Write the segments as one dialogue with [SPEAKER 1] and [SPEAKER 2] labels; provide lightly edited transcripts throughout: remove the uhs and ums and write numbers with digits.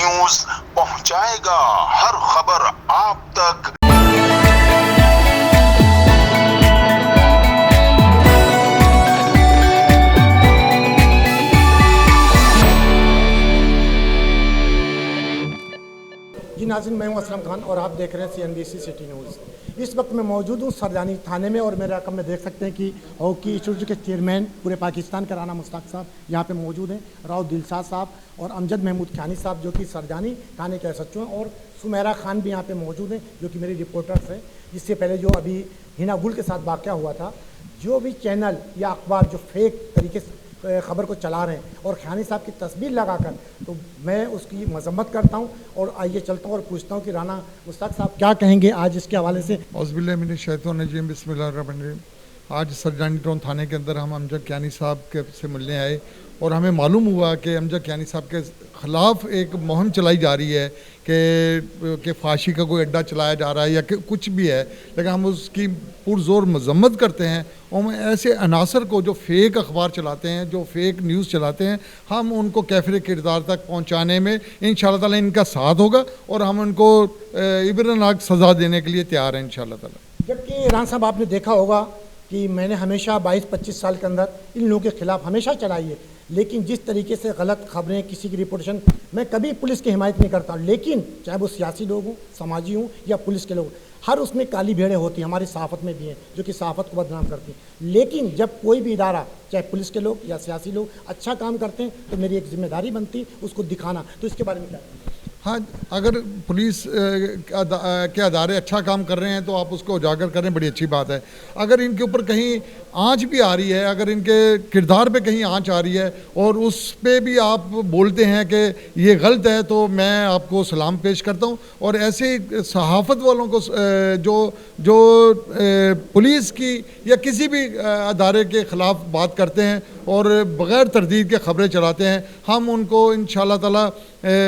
[SPEAKER 1] News पहुंचाएगा हर खबर आप तक।
[SPEAKER 2] जी नाज़रीन, मैं हूं असलम खान और आप देख रहे हैं CNBC सिटी न्यूज़। इस वक्त मैं मौजूद हूं सरजानी थाने में और मेरे रकम में देख सकते हैं कि हॉकी इंस्टीट्यूट के चेयरमैन पूरे पाकिस्तान के राना मुश्ताक साहब यहाँ पे मौजूद हैं, राव दिलशाद साहब और अमजद महमूद खानी साहब जो कि सरजानी थाने के SHO हैं, और सुमेरा खान भी यहाँ पे मौजूद हैं जो कि मेरी रिपोर्टर्स हैं। इससे पहले जो अभी हिना गुल के साथ वाक़या हुआ था, जो भी चैनल या अखबार जो फेक तरीके से ख़बर को चला रहे हैं और खानी साहब की तस्वीर लगाकर, तो मैं उसकी मजम्मत करता हूं। और आइए चलता हूं और पूछता हूं कि राना मुश्ताक साहब क्या कहेंगे आज इसके हवाले से।
[SPEAKER 3] औज़ुबिल्लाहिमिनश्शैतानिर्रजीम, बिस्मिल्लाहिर्रहमानिर्रहीम। आज सरजानी टाउन थाने के अंदर हम अमजद कियानी साहब के से मिलने आए और हमें मालूम हुआ कि अमजद कियानी साहब के ख़िलाफ़ एक मुहिम चलाई जा रही है कि फांसी का कोई अड्डा चलाया जा रहा है या कि कुछ भी है, लेकिन हम उसकी पुरज़ोर मजम्मत करते हैं। और हम ऐसे अनासर को जो फ़ेक अखबार चलाते हैं, जो फ़ेक न्यूज़ चलाते हैं, हम उनको कैफ़िर किरदार तक पहुँचाने में इंशाअल्लाह ताला इनका साथ होगा और हम उनको इबरतनाक सज़ा देने के लिए तैयार हैं इंशाअल्लाह ताला।
[SPEAKER 2] जबकि राना साहब, आपने देखा होगा कि मैंने हमेशा 22-25 साल के अंदर इन लोगों के ख़िलाफ़ हमेशा चलाई है, लेकिन जिस तरीके से गलत खबरें, किसी की रिपोर्टेशन, मैं कभी पुलिस की हिमायत नहीं करता, लेकिन चाहे वो सियासी लोग हों, समाजी हों या पुलिस के लोग, हर उसमें काली भेड़ें होती हैं। हमारी सहाफ़त में भी हैं जो कि सहाफ़त को बदनाम करती हैं। लेकिन जब कोई भी इदारा, चाहे पुलिस के लोग या सियासी लोग अच्छा काम करते हैं, तो मेरी एक जिम्मेदारी बनती है उसको दिखाना। तो इसके बारे में क्या?
[SPEAKER 3] हाँ, अगर पुलिस के अदारे अच्छा काम कर रहे हैं तो आप उसको उजागर करें, बड़ी अच्छी बात है। अगर इनके ऊपर कहीं आंच भी आ रही है, अगर इनके किरदार पे कहीं आंच आ रही है और उस पे भी आप बोलते हैं कि ये गलत है, तो मैं आपको सलाम पेश करता हूँ। और ऐसे सहाफ़त वालों को जो पुलिस की या किसी भी अदारे के ख़िलाफ़ बात करते हैं और बग़ैर तरदीद के ख़बरें चलाते हैं, हम उनको इंशाअल्लाह ताला,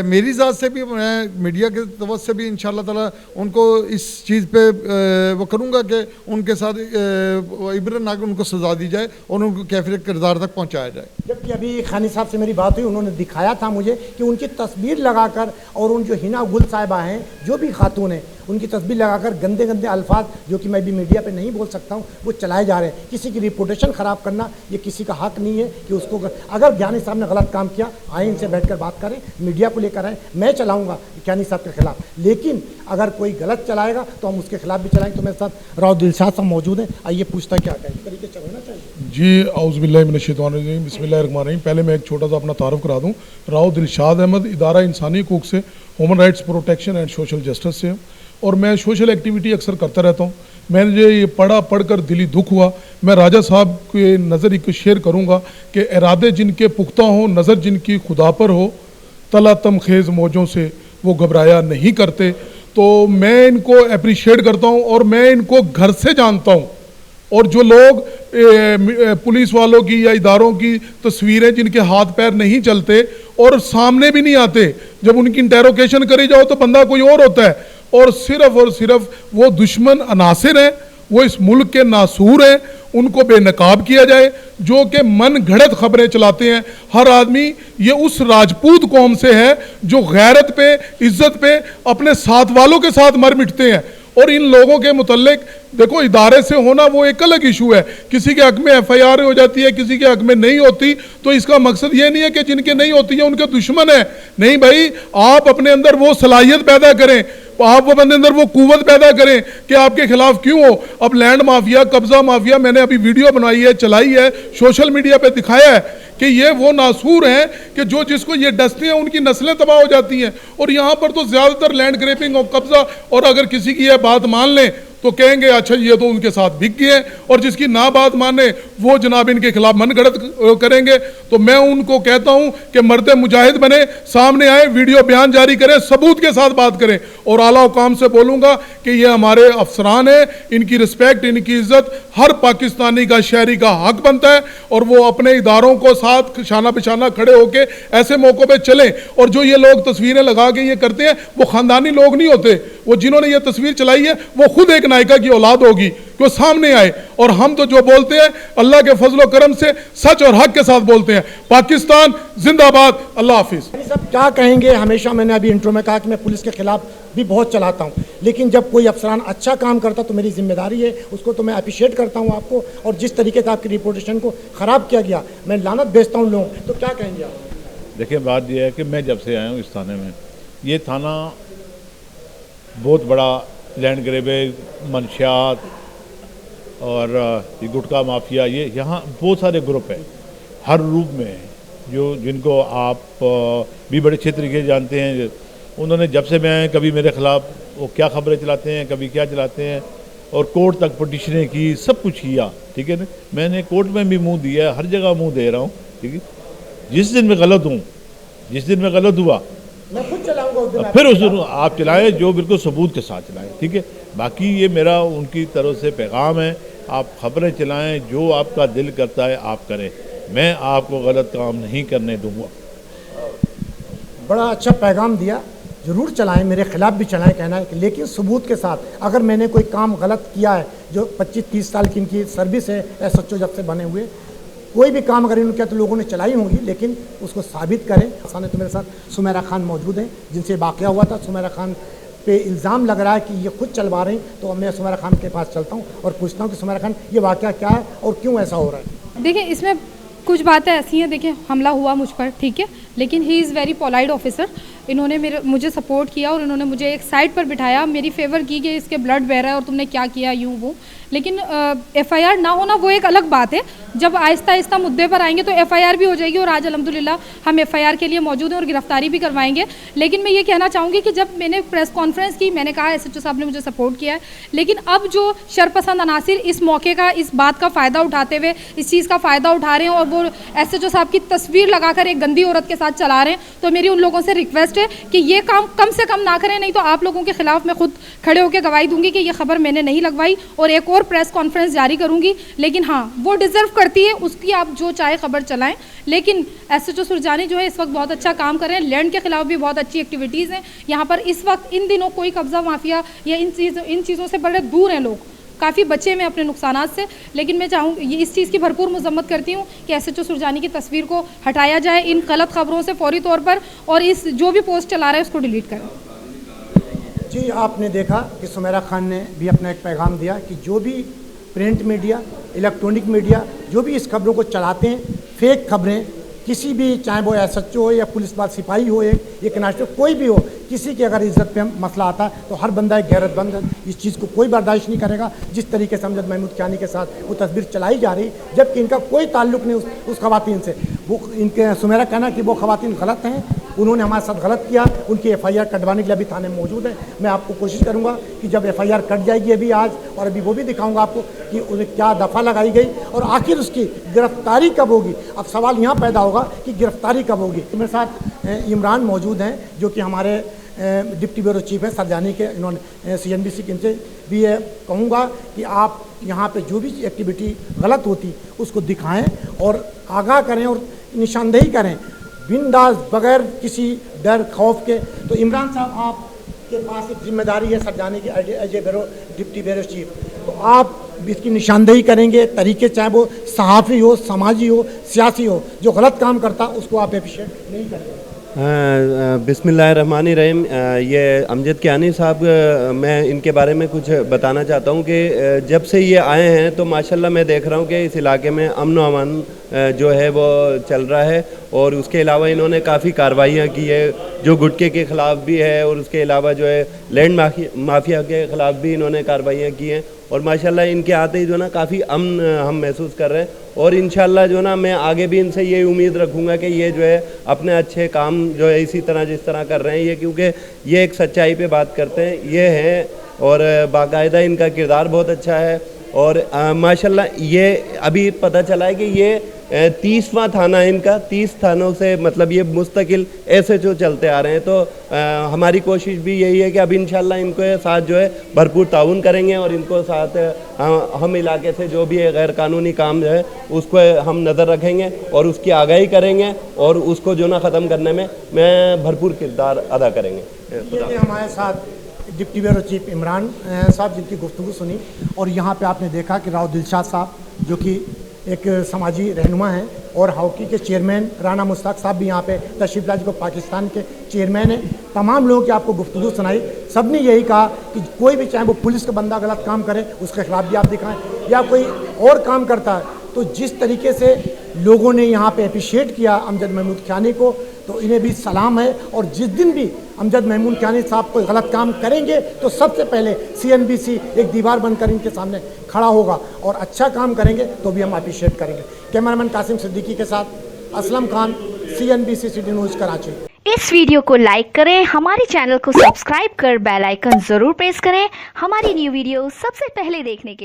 [SPEAKER 3] मेरी ज़ात से भी, मैं मीडिया के तवज्जो से भी इंशाअल्लाह ताला उनको इस चीज़ पे वो करूँगा कि उनके साथ इबरतनाक उनको सज़ा दी जाए और उनको कैफ़िर किरदार तक पहुँचाया जाए।
[SPEAKER 2] जबकि अभी खानी साहब से मेरी बात हुई, उन्होंने दिखाया था मुझे कि उनकी तस्वीर लगाकर, और उन जो हिना गुल साहिबा हैं, जो भी खातून हैं, उनकी तस्वीर लगाकर गंदे गंदे अल्फाज, जो कि मैं भी मीडिया पे नहीं बोल सकता हूँ, वो चलाए जा रहे हैं। किसी की रिपोर्टेशन ख़राब करना ये किसी का हक नहीं है कि उसको, अगर ज्ञानी साहब ने गलत काम किया, आए इनसे बैठ कर बात करें, मीडिया को लेकर आए, मैं चलाऊँगा ज्ञानी साहब के ख़िलाफ़। लेकिन अगर कोई गलत चलाएगा तो हम उसके खिलाफ भी चलाएंगे। तो मेरे साथ राव दिलशाद साहब मौजूद हैं, आइए पूछता क्या कहें, तरीके से होना चाहिए।
[SPEAKER 4] जी, औज़ुबिल्लाहिमिनश्शैतानिर्रजीम, बिस्मिल्लाहिर्रहमानिर्रहीम। पहले मैं एक छोटा सा अपना तारुफ करा दूँ। राव दिलशाद अहमद, इदारा इंसानी हकूक़ से, human rights protection and social justice से, और मैं सोशल एक्टिविटी अक्सर करता रहता हूँ। मैंने ये पढ़कर दिली दुख हुआ। मैं राजा साहब के नज़र एक शेयर करूँगा कि इरादे जिनके पुख्ता हों, नज़र जिनकी खुदा पर हो, तला तमखेज़ मौजों से वो घबराया नहीं करते। तो मैं इनको अप्रिशिएट करता हूँ और मैं इनको घर से जानता हूँ। और जो लोग पुलिस वालों की या इदारों की तस्वीरें जिनके हाथ पैर नहीं चलते और सामने भी नहीं आते, जब उनकी इंटेरोगेशन करी जाओ तो बंदा कोई और होता है, और सिर्फ वो दुश्मन अनासिर हैं, वो इस मुल्क के नासूर हैं, उनको बेनकाब किया जाए। जो कि मन घड़त खबरें चलाते हैं। हर आदमी ये उस राजपूत कौम से है जो गैरत पे, इज्जत पे अपने साथ वालों के साथ मर मिटते हैं। और इन लोगों के मुतल्लिक देखो, इदारे से होना वो एक अलग इशू है। किसी के हक में FIR हो जाती है, किसी के हक में नहीं होती, तो इसका मकसद ये नहीं है कि जिनके नहीं होती है उनके दुश्मन है। नहीं भाई, आप अपने अंदर वो सलाहियत पैदा करें, आप अपने अंदर वो कुव्वत पैदा करें कि आपके खिलाफ क्यों हो। अब लैंड माफिया, कब्जा माफिया, मैंने अभी वीडियो बनाई है, चलाई है, सोशल मीडिया पे दिखाया है कि ये वो नासूर हैं कि जो जिसको ये डसते हैं उनकी नस्लें तबाह हो जाती हैं। और यहाँ पर तो ज़्यादातर लैंड ग्रैबिंग और कब्जा, और अगर किसी की यह बात मान लें तो कहेंगे अच्छा ये तो उनके साथ बिक गए, और जिसकी ना बात माने वो जनाब इनके खिलाफ मन गढ़त करेंगे। तो मैं उनको कहता हूं कि मर्द मुजाहिद बने, सामने आए, वीडियो बयान जारी करें, सबूत के साथ बात करें। और आला हुकाम से बोलूंगा कि ये हमारे अफसरान हैं, इनकी रिस्पेक्ट, इनकी इज्जत हर पाकिस्तानी का, शहरी का हक बनता है। और वो अपने इदारों को साथ शाना बिशाना खड़े होके ऐसे मौक़ों पे चलें। और जो ये लोग तस्वीरें लगा के ये करते हैं, वो ख़ानदानी लोग नहीं होते। वो जिन्होंने ये तस्वीर चलाई है वो खुद एक नायका की औलाद होगी, कि वो सामने आए, और हम तो जो बोलते हैं अल्लाह के फजलो करम से सच और हक के साथ बोलते हैं। पाकिस्तान जिंदाबाद, अल्लाह हाफिज।
[SPEAKER 2] सब क्या कहेंगे, हमेशा मैंने अभी इंट्रो में कहा कि मैं पुलिस के खिलाफ भी बहुत चलाता हूं, लेकिन जब कोई अफसरान अच्छा काम करता तो मेरी जिम्मेदारी है, उसको तो मैं अप्रिशिएट करता हूं आपको। और जिस तरीके से आपकी रिपोर्टेशन को ख़राब किया गया, मैं लानत भेजता हूं लोगों, तो क्या कहेंगे आप?
[SPEAKER 5] देखिए, बात यह है कि मैं जब से आया हूँ इस थाने में, ये थाना बहुत बड़ा लैंड ग्रेबेज, मंशियात और ये गुटखा माफिया, ये यहाँ बहुत सारे ग्रुप है हर रूप में, जो जिनको आप भी बड़े अच्छे तरीके से जानते हैं। उन्होंने जब से मैं आए, कभी मेरे ख़िलाफ़ वो क्या खबरें चलाते हैं, कभी क्या चलाते हैं, और कोर्ट तक पटिशनें की, सब कुछ किया, ठीक है ना। मैंने कोर्ट में भी मुंह दिया है, हर जगह मुंह दे रहा हूँ, ठीक है। जिस दिन मैं गलत हूँ, जिस दिन मैं गलत हुआ,
[SPEAKER 2] मैं खुद चलाऊंगा उस दिन,
[SPEAKER 5] फिर उस दिन आप चलाएं, जो बिल्कुल सबूत के साथ चलाएं, ठीक है। बाकी ये मेरा उनकी तरफ से पैगाम है, आप खबरें चलाएं, जो आपका दिल करता है आप करें, मैं आपको गलत काम नहीं करने दूंगा।
[SPEAKER 2] बड़ा अच्छा पैगाम दिया, ज़रूर चलाएं, मेरे खिलाफ भी चलाएं, कहना है कि लेकिन सबूत के साथ। अगर मैंने कोई काम गलत किया है, जो 25-30 साल की इनकी सर्विस है SHO जब से बने हुए, कोई भी काम अगर इन्होंने किया तो लोगों ने चलाई होंगी, लेकिन उसको साबित करें। सामने तो मेरे साथ सुमेरा खान मौजूद हैं, जिनसे वाक़या हुआ था। सुमेरा खान पे इल्ज़ाम लग रहा है कि ये खुद चलवा रहे हैं, तो मैं सुमेरा खान के पास चलता हूँ और पूछता हूँ कि सुमेरा खान, ये वाक़या क्या है और क्यों ऐसा हो रहा है?
[SPEAKER 6] देखिए, इसमें कुछ बातें ऐसी हैं, देखिए हमला हुआ मुझ पर, ठीक है, लेकिन he is very polite officer. इन्होंने मुझे सपोर्ट किया और इन्होंने मुझे एक साइड पर बिठाया, मेरी फेवर की कि इसके ब्लड बह रहा है और तुमने क्या किया, यूँ वो। लेकिन FIR ना होना वो एक अलग बात है। जब आहिस्ता आहिस्ता मुद्दे पर आएंगे तो FIR भी हो जाएगी, और आज अल्हम्दुलिल्लाह हम FIR के लिए मौजूद हैं और गिरफ्तारी भी करवाएंगे। लेकिन मैं ये कहना चाहूँगी कि जब मैंने प्रेस कॉन्फ्रेंस की, मैंने कहा SHO साहब ने मुझे सपोर्ट किया है, लेकिन अब जो शरपसंद अनासिर इस मौके का, इस बात का फ़ायदा उठाते हुए इस चीज़ का फ़ायदा उठा रहे हैं और वो SHO साहब की तस्वीर लगाकर एक गंदी औरत के साथ चला रहे हैं, तो मेरी उन लोगों से रिक्वेस्ट है कि ये काम कम से कम ना करें, नहीं तो आप लोगों के खिलाफ मैं खुद खड़े होकर गवाही दूंगी कि ये खबर मैंने नहीं लगवाई, और एक और प्रेस कॉन्फ्रेंस जारी करूंगी। लेकिन हाँ, वो डिज़र्व करती है, उसकी आप जो चाहे खबर चलाएं, लेकिन SHO सुरजानी जो है इस वक्त बहुत अच्छा काम कर रहे हैं। लैंड के खिलाफ भी बहुत अच्छी एक्टिविटीज़ हैं यहाँ पर। इस वक्त इन दिनों कोई कब्ज़ा माफिया या इन चीज़ों से बड़े दूर हैं लोग, काफ़ी बचे में अपने नुकसानात से। लेकिन मैं चाहूँगी, इस चीज़ की भरपूर मजम्मत करती हूँ कि SHO सुरजानी की तस्वीर को हटाया जाए इन गलत खबरों से फौरी तौर पर, और इस जो भी पोस्ट चला रहा है उसको डिलीट करें।
[SPEAKER 2] जी, आपने देखा कि सुमेरा खान ने भी अपना एक पैगाम दिया कि जो भी प्रिंट मीडिया, इलेक्ट्रॉनिक मीडिया, जो भी इस खबरों को चलाते हैं, फेक खबरें, किसी भी, चाहे वो SHO हो या पुलिस वाला सिपाही हो, एक कनास्टेबल, कोई भी हो, किसी की अगर इज्जत पे मसला आता है तो हर बंदा एक गैरतमंद इस चीज़ को कोई बर्दाश्त नहीं करेगा। जिस तरीके से अमजद महमूद कियानी के साथ वो तस्वीर चलाई जा रही, जबकि इनका कोई ताल्लुक नहीं उस खवातीन से। वो इनके सुमेरा कहना कि वो खवातीन गलत हैं, उन्होंने हमारे साथ गलत किया, उनकी FIR कटवाने के लिए अभी थाने में मौजूद है। मैं आपको कोशिश करूंगा कि जब FIR कट जाएगी अभी आज, और अभी वो भी दिखाऊंगा आपको कि उन्हें क्या दफ़ा लगाई गई और आखिर उसकी गिरफ्तारी कब होगी। अब सवाल यहाँ पैदा होगा कि गिरफ्तारी कब होगी। तो मेरे साथ इमरान मौजूद हैं, जो कि हमारे डिप्टी ब्यूरो चीफ है सरजानी के। इन्होंने CNBC के इनसे भी कहूँगा कि आप यहाँ पे जो भी एक्टिविटी गलत होती उसको दिखाएं और आगाह करें और निशानदेही करें, बिंदास, बगैर किसी डर खौफ के। तो इमरान साहब, आपके पास एक जिम्मेदारी है सरजानी के as a bureau deputy bureau chief, तो आप इसकी निशानदेही करेंगे, तरीके, चाहे वो सहाफ़ी हो, समाजी हो, सियासी हो, जो गलत काम करता उसको आप एप्रिशिएट नहीं करेंगे।
[SPEAKER 7] बिस्मिल्लाहिर्रहमानिर्रहीम। ये अमजद कियानी साहब, मैं इनके बारे में कुछ बताना चाहता हूँ कि जब से ये आए हैं तो माशाल्लाह मैं देख रहा हूँ कि इस इलाके में अमन व अमान जो है वो चल रहा है, और उसके अलावा इन्होंने काफ़ी कार्रवाइयाँ की है, जो गुटखे के ख़िलाफ़ भी है, और उसके अलावा जो है लैंड माफिया के ख़िलाफ़ भी इन्होंने कार्रवाइयाँ की हैं। और माशाल्लाह इनके आते ही जो ना काफ़ी अमन हम महसूस कर रहे हैं, और इंशाल्लाह जो ना मैं आगे भी इनसे ये उम्मीद रखूँगा कि ये जो है अपने अच्छे काम जो है इसी तरह जिस तरह कर रहे हैं ये, क्योंकि ये एक सच्चाई पे बात करते हैं, ये हैं, और बाकायदा इनका किरदार बहुत अच्छा है। और माशाल्लाह ये अभी पता चला है कि ये 30वां थाना है इनका, 30 थानों से मतलब ये मुस्तकिल SHO चलते आ रहे हैं। तो हमारी कोशिश भी यही है कि अब इंशाल्लाह इनको साथ जो है भरपूर ताउन करेंगे, और इनको साथ हम इलाके से जो भी गैर कानूनी काम जो है उसको हम नज़र रखेंगे और उसकी आगाही करेंगे, और उसको जो ना ख़त्म करने में मैं भरपूर किरदार अदा करेंगे।
[SPEAKER 2] हमारे साथ डिप्टी ब्यूरो चीफ इमरान साहब जिनकी गुफ्तगू सुनी, और यहाँ पे आपने देखा कि राव दिलशाद साहब जो कि एक समाजी रहनुमा हैं, और हॉकी के चेयरमैन राना मुश्ताक साहब भी यहाँ पे तशरीफ ला, जो पाकिस्तान के चेयरमैन हैं। तमाम लोगों की आपको गुफ्तगू सुनाई, सब ने यही कहा कि कोई भी, चाहे वो पुलिस का बंदा गलत काम करे उसके खिलाफ भी आप दिखाएं, या कोई और काम करता है, तो जिस तरीके से लोगों ने यहाँ पे अप्रिशिएट किया अमजद महमूद ख्यानी को, तो इन्हें भी सलाम है। और जिस दिन भी अमजद महमूद ख्यानी साहब कोई गलत काम करेंगे तो सबसे पहले CNBC एक दीवार बनकर इनके सामने खड़ा होगा, और अच्छा काम करेंगे तो भी हम अप्रिशिएट करेंगे। कैमरामैन कासिम सिद्दीकी के साथ Aslam Khan, CNBC city news Karachi.
[SPEAKER 8] इस वीडियो को लाइक करें, हमारे चैनल को सब्सक्राइब कर बेल आइकन जरूर प्रेस करें हमारी न्यू वीडियो सबसे पहले देखने के लिए।